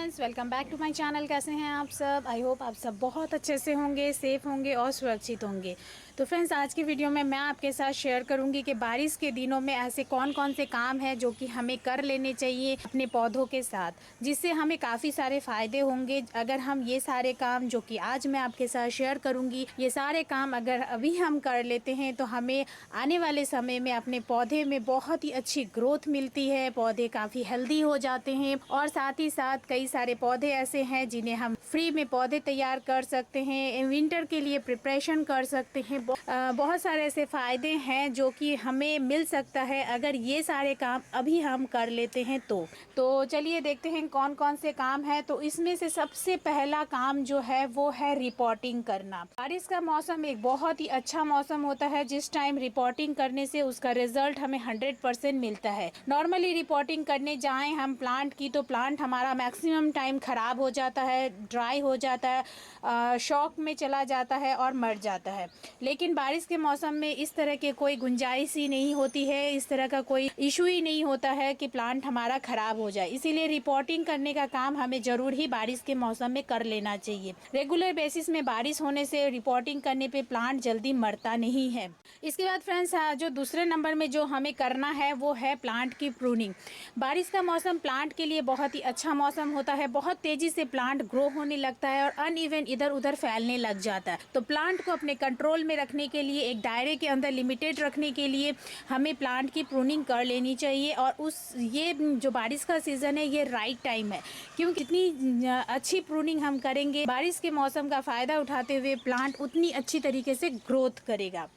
Friends, welcome back to my channel. कैसे हैं आप सब? आई होप आप सब बहुत अच्छे से होंगे, सेफ़ होंगे और सुरक्षित होंगे। तो फ्रेंड्स, आज की वीडियो में मैं आपके साथ शेयर करूंगी कि बारिश के दिनों में ऐसे कौन कौन से काम हैं जो कि हमें कर लेने चाहिए अपने पौधों के साथ, जिससे हमें काफ़ी सारे फ़ायदे होंगे। अगर हम ये सारे काम जो कि आज मैं आपके साथ शेयर करूँगी, ये सारे काम अगर अभी हम कर लेते हैं तो हमें आने वाले समय में अपने पौधे में बहुत ही अच्छी ग्रोथ मिलती है, पौधे काफ़ी हेल्दी हो जाते हैं। और साथ ही साथ कई सारे पौधे ऐसे हैं जिन्हें हम फ्री में पौधे तैयार कर सकते हैं, विंटर के लिए प्रिपरेशन कर सकते हैं। बहुत सारे ऐसे फ़ायदे हैं जो कि हमें मिल सकता है अगर ये सारे काम अभी हम कर लेते हैं तो चलिए देखते हैं कौन कौन से काम है। तो इसमें से सबसे पहला काम जो है वो है रिपोर्टिंग करना। बारिश का मौसम एक बहुत ही अच्छा मौसम होता है जिस टाइम रिपोर्टिंग करने से उसका रिजल्ट हमें 100% मिलता है। नॉर्मली रिपोर्टिंग करने जाएं हम प्लांट की तो प्लांट हमारा मैक्सिमम टाइम ख़राब हो जाता है, ड्राई हो जाता है, शॉक में चला जाता है और मर जाता है। लेकिन बारिश के मौसम में इस तरह के कोई गुंजाइश ही नहीं होती है, इस तरह का कोई इशू ही नहीं होता है कि प्लांट हमारा ख़राब हो जाए। इसीलिए रिपोर्टिंग करने का काम हमें ज़रूर ही बारिश के मौसम में कर लेना चाहिए। रेगुलर बेसिस में बारिश होने से रिपोर्टिंग करने पे प्लांट जल्दी मरता नहीं है। इसके बाद फ्रेंड्स, जो दूसरे नंबर में जो हमें करना है वो है प्लांट की प्रूनिंग। बारिश का मौसम प्लांट के लिए बहुत ही अच्छा मौसम होता है। बहुत तेज़ी से प्लांट ग्रो होने लगता है और अनइवन इधर उधर फैलने लग जाता है। तो प्लांट को अपने कंट्रोल में रखने के लिए, एक दायरे के अंदर लिमिटेड रखने के लिए हमें प्लांट की प्रूनिंग कर लेनी चाहिए। और ये जो बारिश का सीज़न है ये राइट टाइम है, क्योंकि जितनी अच्छी प्रूनिंग हम करेंगे बारिश के मौसम का फ़ायदा उठाते हुए प्लांट उतनी अच्छी तरीके से ग्रोथ करेगा।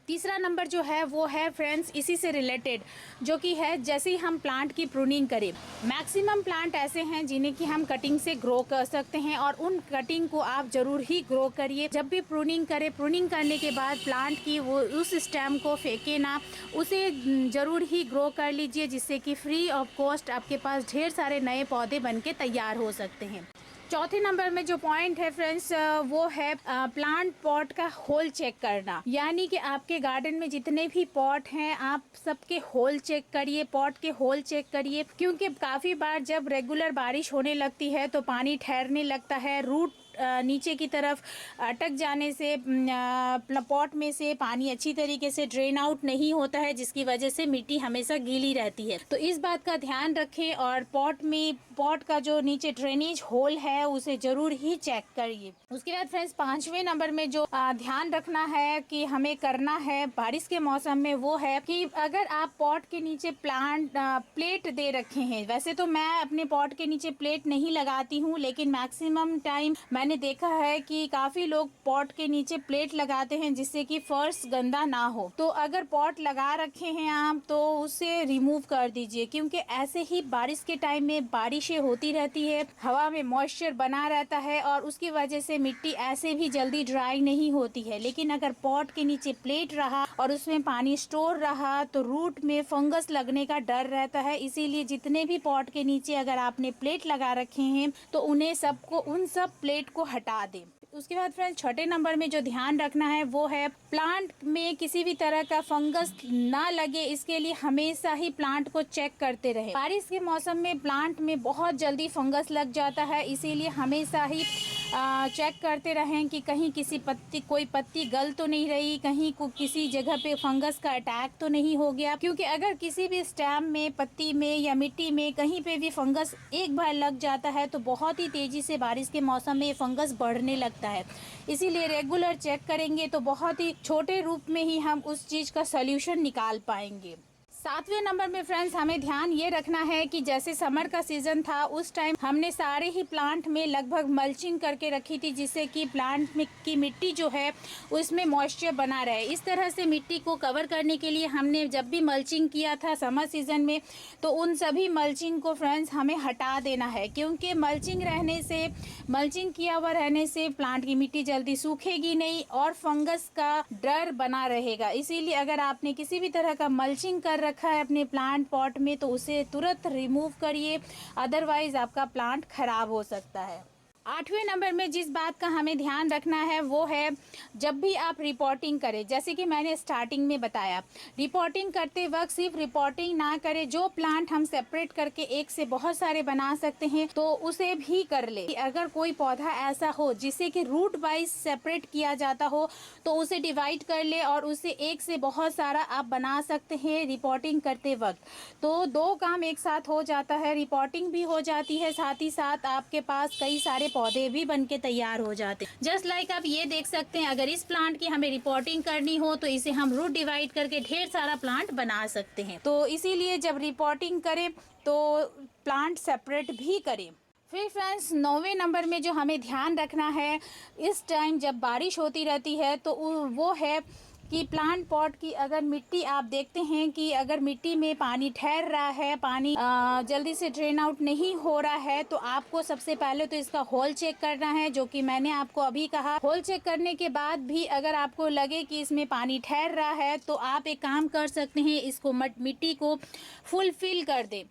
तीसरा नंबर जो है वो है फ्रेंड्स इसी से रिलेटेड, जो कि है जैसे ही हम प्लांट की प्रूनिंग करें। मैक्सिमम प्लांट ऐसे हैं जिन्हें कि हम कटिंग से ग्रो कर सकते हैं और उन कटिंग को आप ज़रूर ही ग्रो करिए। जब भी प्रूनिंग करें, प्रूनिंग करने के बाद प्लांट की वो उस स्टेम को फेंके ना, उसे ज़रूर ही ग्रो कर लीजिए, जिससे कि फ्री ऑफ कॉस्ट आपके पास ढेर सारे नए पौधे बन के तैयार हो सकते हैं। चौथे नंबर में जो पॉइंट है फ्रेंड्स वो है प्लांट पॉट का होल चेक करना। यानी कि आपके गार्डन में जितने भी पॉट हैं आप सबके होल चेक करिए, पॉट के होल चेक करिए। क्योंकि काफ़ी बार जब रेगुलर बारिश होने लगती है तो पानी ठहरने लगता है, रूट नीचे की तरफ अटक जाने से पॉट में से पानी अच्छी तरीके से ड्रेन आउट नहीं होता है, जिसकी वजह से मिट्टी हमेशा गीली रहती है। तो इस बात का ध्यान रखें और पॉट का जो नीचे ड्रेनेज होल है उसे जरूर ही चेक करिए। उसके बाद फ्रेंड्स, पांचवें नंबर में जो ध्यान रखना है कि हमें करना है बारिश के मौसम में वो है कि अगर आप पॉट के नीचे प्लेट दे रखे हैं, वैसे तो मैं अपने पॉट के नीचे प्लेट नहीं लगाती हूँ, लेकिन मैक्सिमम टाइम मैंने देखा है कि काफ़ी लोग पॉट के नीचे प्लेट लगाते हैं जिससे कि फर्श गंदा ना हो। तो अगर पॉट लगा रखे हैं आप तो उसे रिमूव कर दीजिए, क्योंकि ऐसे ही बारिश के टाइम में बारिशें होती रहती है, हवा में मॉइस्चर बना रहता है और उसकी वजह से मिट्टी ऐसे भी जल्दी ड्राई नहीं होती है। लेकिन अगर पॉट के नीचे प्लेट रहा और उसमें पानी स्टोर रहा तो रूट में फंगस लगने का डर रहता है। इसीलिए जितने भी पॉट के नीचे अगर आपने प्लेट लगा रखे हैं तो उन सब प्लेट को हटा दें। उसके बाद फ्रेंड्स, छठे नंबर में जो ध्यान रखना है वो है प्लांट में किसी भी तरह का फंगस ना लगे, इसके लिए हमेशा ही प्लांट को चेक करते रहे। बारिश के मौसम में प्लांट में बहुत जल्दी फंगस लग जाता है, इसीलिए हमेशा ही चेक करते रहें कि कहीं कोई पत्ती गल तो नहीं रही, कहीं किसी जगह पे फंगस का अटैक तो नहीं हो गया। क्योंकि अगर किसी भी स्टेम में, पत्ती में या मिट्टी में कहीं पे भी फंगस एक बार लग जाता है तो बहुत ही तेज़ी से बारिश के मौसम में ये फंगस बढ़ने लगता है। इसीलिए रेगुलर चेक करेंगे तो बहुत ही छोटे रूप में ही हम उस चीज़ का सल्यूशन निकाल पाएंगे। सातवें नंबर में फ्रेंड्स, हमें ध्यान ये रखना है कि जैसे समर का सीज़न था उस टाइम हमने सारे ही प्लांट में लगभग मल्चिंग करके रखी थी, जिससे कि प्लांट में की मिट्टी जो है उसमें मॉइस्चर बना रहे। इस तरह से मिट्टी को कवर करने के लिए हमने जब भी मल्चिंग किया था समर सीज़न में तो उन सभी मल्चिंग को फ्रेंड्स हमें हटा देना है, क्योंकि मल्चिंग किया हुआ रहने से प्लांट की मिट्टी जल्दी सूखेगी नहीं और फंगस का डर बना रहेगा। इसीलिए अगर आपने किसी भी तरह का मल्चिंग कर रखा है अपने प्लांट पॉट में तो उसे तुरंत रिमूव करिए, अदरवाइज आपका प्लांट खराब हो सकता है। 8वें नंबर में जिस बात का हमें ध्यान रखना है वो है, जब भी आप रिपोर्टिंग करें, जैसे कि मैंने स्टार्टिंग में बताया, रिपोर्टिंग करते वक्त सिर्फ रिपोर्टिंग ना करें। जो प्लांट हम सेपरेट करके एक से बहुत सारे बना सकते हैं तो उसे भी कर ले। अगर कोई पौधा ऐसा हो जिसे कि रूट वाइज सेपरेट किया जाता हो तो उसे डिवाइड कर ले और उसे एक से बहुत सारा आप बना सकते हैं रिपोर्टिंग करते वक्त। तो दो काम एक साथ हो जाता है, रिपोर्टिंग भी हो जाती है, साथ ही साथ आपके पास कई सारे पौधे भी बन के तैयार हो जाते हैं। जस्ट लाइक आप ये देख सकते हैं, अगर इस प्लांट की हमें रिपोर्टिंग करनी हो तो इसे हम रूट डिवाइड करके ढेर सारा प्लांट बना सकते हैं। तो इसीलिए जब रिपोर्टिंग करें तो प्लांट सेपरेट भी करें। फिर फ्रेंड्स 9वें नंबर में जो हमें ध्यान रखना है इस टाइम जब बारिश होती रहती है तो वो है कि प्लांट पॉट की अगर मिट्टी आप देखते हैं कि अगर मिट्टी में पानी ठहर रहा है, पानी जल्दी से ड्रेन आउट नहीं हो रहा है, तो आपको सबसे पहले तो इसका होल चेक करना है, जो कि मैंने आपको अभी कहा। होल चेक करने के बाद भी अगर आपको लगे कि इसमें पानी ठहर रहा है तो आप एक काम कर सकते हैं, इसको मिट्टी को फुल फिल कर दे,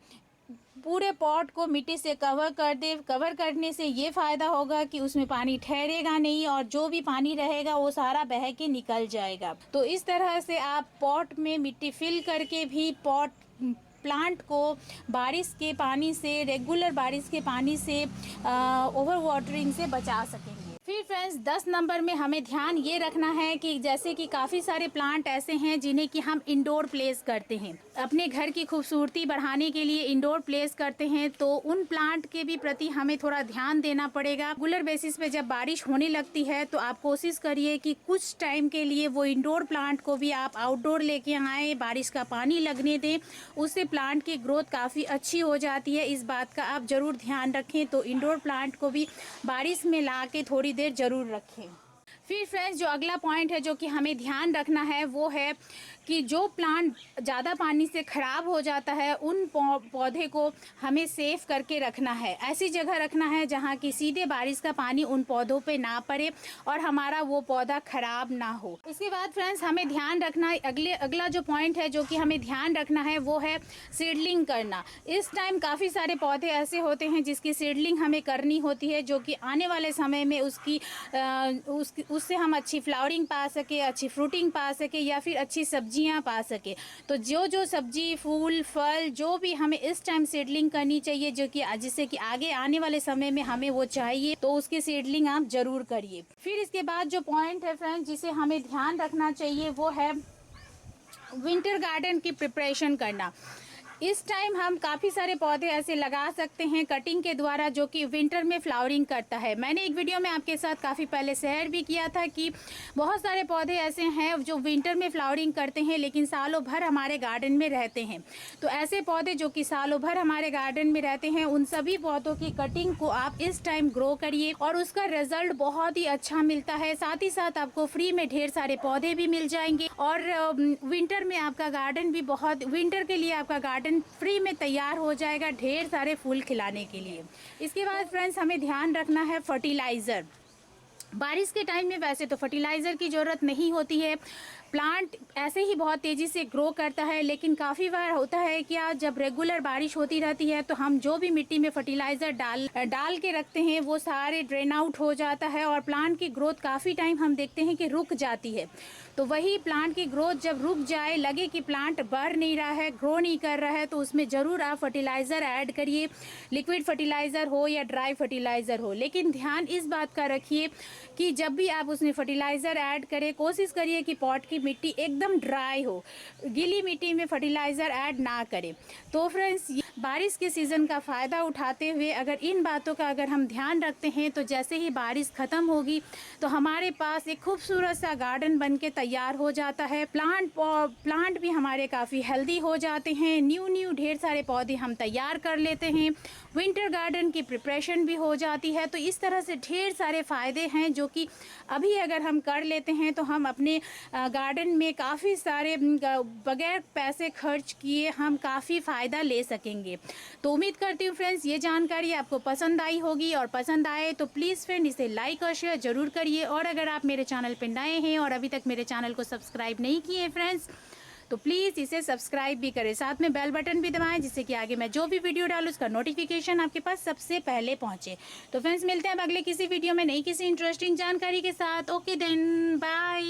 पूरे पॉट को मिट्टी से कवर कर दे। कवर करने से ये फ़ायदा होगा कि उसमें पानी ठहरेगा नहीं और जो भी पानी रहेगा वो सारा बह के निकल जाएगा। तो इस तरह से आप पॉट में मिट्टी फिल करके भी प्लांट को बारिश के पानी से, रेगुलर बारिश के पानी से, ओवर वाटरिंग से बचा सकेंगे। फिर फ्रेंड्स 10 नंबर में हमें ध्यान ये रखना है कि जैसे कि काफ़ी सारे प्लांट ऐसे हैं जिन्हें कि हम इंडोर प्लेस करते हैं, अपने घर की खूबसूरती बढ़ाने के लिए इंडोर प्लेस करते हैं, तो उन प्लांट के भी प्रति हमें थोड़ा ध्यान देना पड़ेगा। रेगुलर बेसिस पे जब बारिश होने लगती है तो आप कोशिश करिए कि कुछ टाइम के लिए वो इंडोर प्लांट को भी आप आउटडोर लेके आएँ, बारिश का पानी लगने दें, उससे प्लांट की ग्रोथ काफ़ी अच्छी हो जाती है। इस बात का आप ज़रूर ध्यान रखें। तो इंडोर प्लांट को भी बारिश में ला के थोड़ी देर ज़रूर रखें। फिर फ्रेंड्स जो अगला पॉइंट है जो कि हमें ध्यान रखना है वो है कि जो प्लांट ज़्यादा पानी से ख़राब हो जाता है उन पौधे को हमें सेफ करके रखना है, ऐसी जगह रखना है जहाँ की सीधे बारिश का पानी उन पौधों पे ना पड़े और हमारा वो पौधा ख़राब ना हो। इसके बाद फ्रेंड्स हमें ध्यान रखना अगला जो पॉइंट है जो कि हमें ध्यान रखना है वो है सीडलिंग करना। इस टाइम काफ़ी सारे पौधे ऐसे होते हैं जिसकी सीडलिंग हमें करनी होती है, जो कि आने वाले समय में उससे हम अच्छी फ्लावरिंग पा सके, अच्छी फ्रूटिंग पा सके या फिर अच्छी सब्जियां पा सके। तो जो सब्जी, फूल, फल जो भी हमें इस टाइम सीडलिंग करनी चाहिए, जो कि जिससे कि आगे आने वाले समय में हमें वो चाहिए, तो उसकी सीडलिंग आप ज़रूर करिए। फिर इसके बाद जो पॉइंट है फ्रेंड्स जिसे हमें ध्यान रखना चाहिए वो है विंटर गार्डन की प्रिपरेशन करना। इस टाइम हम काफ़ी सारे पौधे ऐसे लगा सकते हैं कटिंग के द्वारा जो कि विंटर में फ्लावरिंग करता है। मैंने एक वीडियो में आपके साथ काफ़ी पहले शेयर भी किया था कि बहुत सारे पौधे ऐसे हैं जो विंटर में फ्लावरिंग करते हैं लेकिन सालों भर हमारे गार्डन में रहते हैं। तो ऐसे पौधे जो कि सालों भर हमारे गार्डन में रहते हैं उन सभी पौधों की कटिंग को आप इस टाइम ग्रो करिए और उसका रिजल्ट बहुत ही अच्छा मिलता है। साथ ही साथ आपको फ्री में ढेर सारे पौधे भी मिल जाएंगे और विंटर में आपका गार्डन भी विंटर के लिए आपका गार्डन फ्री में तैयार हो जाएगा ढेर सारे फूल खिलाने के लिए। इसके बाद फ्रेंड्स हमें ध्यान रखना है फर्टिलाइज़र। बारिश के टाइम में वैसे तो फर्टिलाइज़र की ज़रूरत नहीं होती है, प्लांट ऐसे ही बहुत तेज़ी से ग्रो करता है, लेकिन काफ़ी बार होता है कि जब रेगुलर बारिश होती रहती है तो हम जो भी मिट्टी में फर्टिलाइज़र डाल के रखते हैं वो सारे ड्रेन आउट हो जाता है और प्लांट की ग्रोथ काफ़ी टाइम हम देखते हैं कि रुक जाती है। तो वही प्लांट की ग्रोथ जब रुक जाए, लगे कि प्लांट बढ़ नहीं रहा है, ग्रो नहीं कर रहा है, तो उसमें ज़रूर आप फर्टिलाइज़र ऐड करिए, लिक्विड फर्टिलाइज़र हो या ड्राई फर्टिलाइज़र हो। लेकिन ध्यान इस बात का रखिए कि जब भी आप उसमें फर्टिलाइज़र ऐड करें कोशिश करिए कि पॉट की मिट्टी एकदम ड्राई हो, गीली मिट्टी में फर्टिलाइज़र ऐड ना करें। तो फ्रेंड्स बारिश के सीज़न का फ़ायदा उठाते हुए अगर इन बातों का अगर हम ध्यान रखते हैं तो जैसे ही बारिश ख़त्म होगी तो हमारे पास एक खूबसूरत सा गार्डन बन के तैयार हो जाता है। प्लांट भी हमारे काफ़ी हेल्दी हो जाते हैं, न्यू ढेर सारे पौधे हम तैयार कर लेते हैं, विंटर गार्डन की प्रिपरेशन भी हो जाती है। तो इस तरह से ढेर सारे फ़ायदे हैं जो कि अभी अगर हम कर लेते हैं तो हम अपने गार्डन में काफ़ी सारे बगैर पैसे खर्च किए हम काफ़ी फ़ायदा ले सकेंगे। तो उम्मीद करती हूँ फ्रेंड्स ये जानकारी आपको पसंद आई होगी, और पसंद आए तो प्लीज़ फ्रेंड इसे लाइक और शेयर ज़रूर करिए। और अगर आप मेरे चैनल पर नए हैं और अभी तक मेरे चैनल को सब्सक्राइब नहीं किए फ्रेंड्स तो प्लीज़ इसे सब्सक्राइब भी करें, साथ में बेल बटन भी दबाएं जिससे कि आगे मैं जो भी वीडियो डालूँ उसका नोटिफिकेशन आपके पास सबसे पहले पहुँचे। तो फ्रेंड्स मिलते हैं अब अगले किसी वीडियो में नई किसी इंटरेस्टिंग जानकारी के साथ। Okay then, bye.